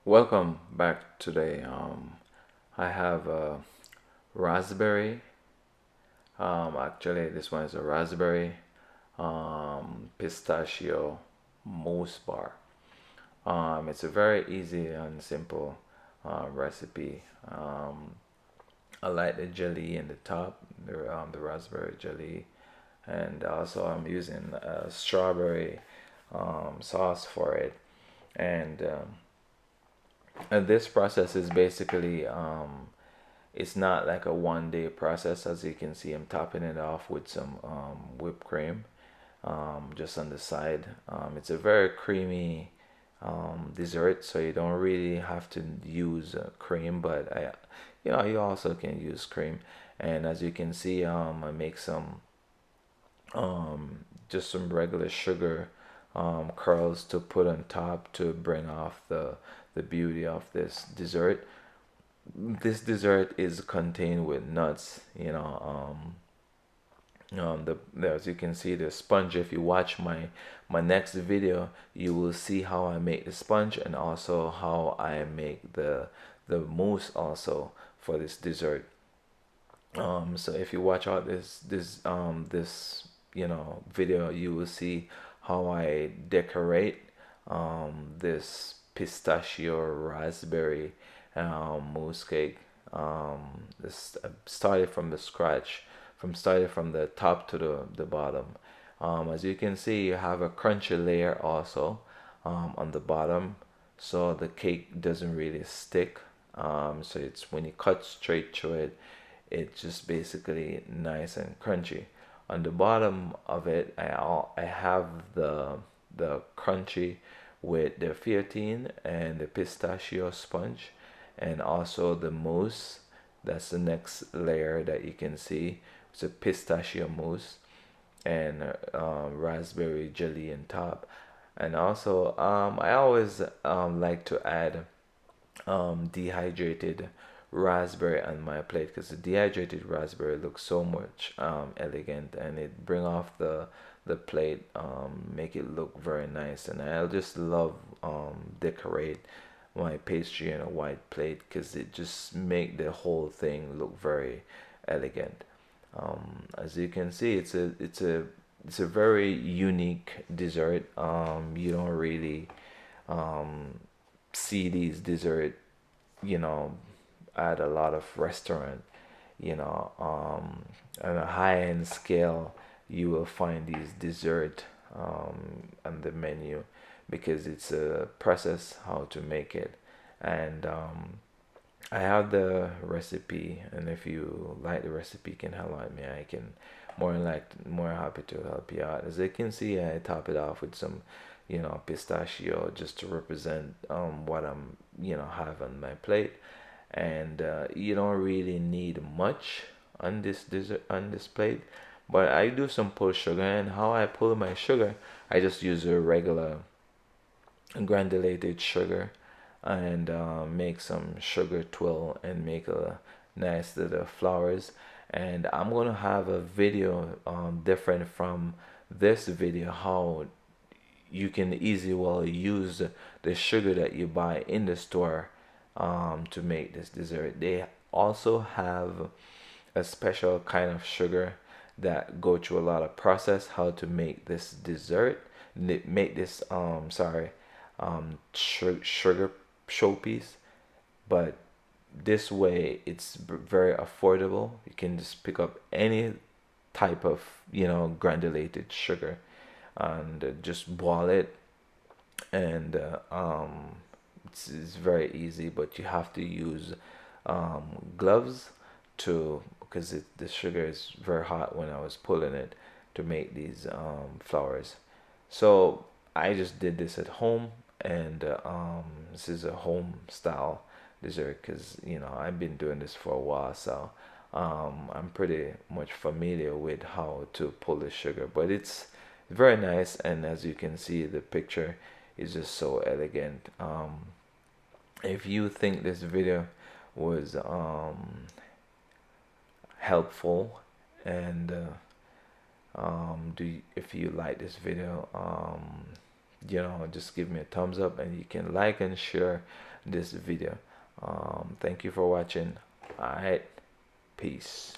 Welcome back today. I have a raspberry. Actually, this one is a raspberry pistachio mousse bar. It's a very easy and simple recipe. I like the jelly in the top, the raspberry jelly, and also I'm using strawberry sauce for it. And this process is basically it's not like a 1 day process. As you can see, I'm topping it off with some whipped cream just on the side. It's a very creamy dessert, so you don't really have to use cream, but you also can use cream. And as you can see, I make some just some regular sugar curls to put on top to bring off the beauty of this dessert. This dessert is contained with nuts, as you can see the sponge. If you watch my next video, you will see how I make the sponge and also how I make the mousse also for this dessert. So if you watch out this video, you will see how I decorate this pistachio raspberry mousse cake. This started from the scratch, from started from the top to the bottom. As you can see, you have a crunchy layer also on the bottom, so the cake doesn't really stick. So it's when you cut straight through it, it's just basically nice and crunchy. On the bottom of it, I have the crunchy with the fettuccine and the pistachio sponge, and also the mousse. That's the next layer that you can see. It's a pistachio mousse and raspberry jelly on top. And also, I always like to add dehydrated raspberry on my plate because the dehydrated raspberry looks so much elegant, and it bring off the plate, make it look very nice. And I just love decorate my pastry in a white plate because it just make the whole thing look very elegant. As you can see, it's a very unique dessert. You don't really see these dessert, you know, at a lot of restaurant. On a high-end scale, you will find these dessert on the menu because it's a process how to make it. And I have the recipe, and if you like the recipe, you can help me. I can more happy to help you out. As you can see, I top it off with some, pistachio just to represent what I'm have on my plate. And you don't really need much on this dessert on this plate, but I do some pull sugar. And how I pull my sugar, I just use a regular granulated sugar and make some sugar twill and make a nice little flowers. And I'm gonna have a video different from this video how you can easily well use the sugar that you buy in the store to make this dessert. They also have a special kind of sugar that go through a lot of process how to make this dessert, make this sugar showpiece. But this way it's very affordable. You can just pick up any type of granulated sugar and just boil it. And it's very easy, but you have to use gloves to, because the sugar is very hot when I was pulling it to make these flowers. So I just did this at home, and this is a home style dessert because I've been doing this for a while, so I'm pretty much familiar with how to pull the sugar. But it's very nice, and as you can see, the picture is just so elegant. If you think this video was helpful, and if you like this video, just give me a thumbs up, and you can like and share this video. Thank you for watching. All right, peace.